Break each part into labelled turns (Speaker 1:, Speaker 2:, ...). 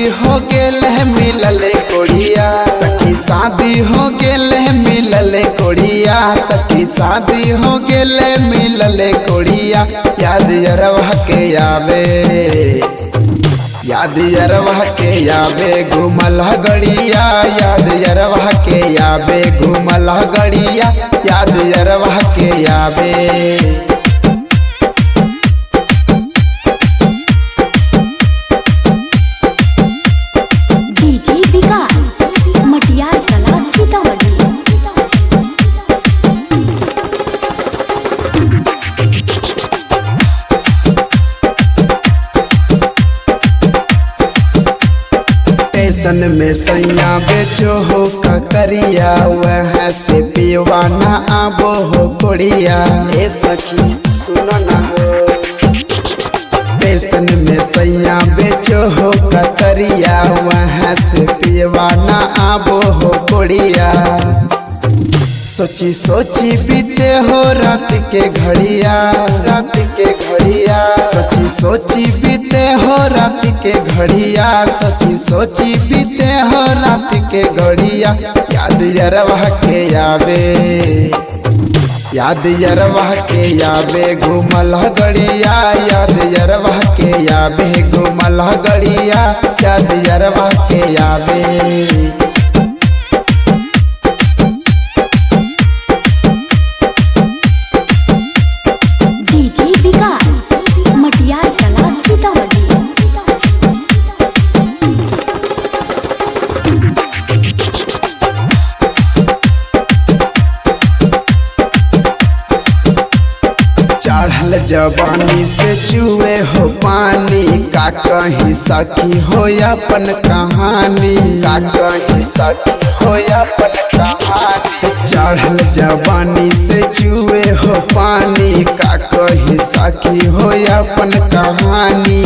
Speaker 1: हो गेल मिलल कोड़िया, सखी शादी हो गेल मिलल कोड़िया, सखी शादी हो गेल मिलल कोड़िया। याद यरवा के आवे, याद यरवा के आवे घूमल गड़िया, याद यरवा के आवे घूमल गड़िया, याद यरवा के आवे। स्टेशन में सैया बेचो हो ककरिया, वह से पीवाना आबो हो कोड़िया। ए सखी सुनो ना हो, स्टेशन में सैया बेचो हो ककरिया, वह से पीवाना आबो हो कोड़िया। सोची सोची बीते हो रात के घड़िया, रात के घड़िया, सोची सोची बीते हो रात के घड़िया, सोची सोची बीते हो रात के घड़िया। याद यरवा के आवे, याद यरवा के आवे घूमल गड़िया, याद यरवा के आवे घूमल गड़िया, याद यरवा के आवे। चढ़ल जवानी से चुए हो पानी, का कहीं सखी हो अपन कहानी, का कहीं सखी हो अपन कहानी। चढ़ल जवानी से चुए हो पानी, का कहीं सखी हो अपन कहानी।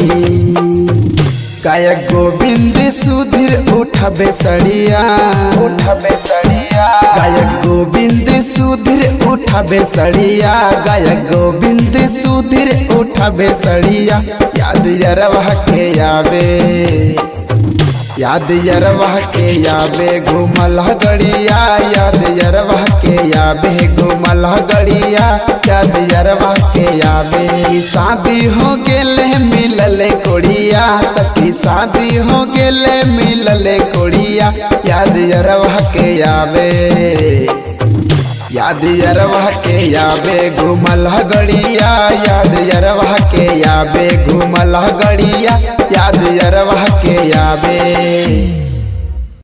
Speaker 1: गायक गोविंद सुधीर उठबे सड़िया, उठबे सड़िया, गायक गोविंद सुधीर उठबे सड़िया, गायक गोविंद सुधीर उठबे सड़िया। याद यरवा के आवे, याद यरवा के आवे घूमल गड़िया, याद यरवा के आवे घूमल गड़िया, याद यरवा के आवे। शादी हो गेल मिलल कोड़िया, सखी शादी हो गेल मिलल कोड़िया। याद यरवा के आवे, याद यरवा के आवे घूमल गड़िया, याद यरवा के आवे घूमल गड़िया, याद यरवा के आवे।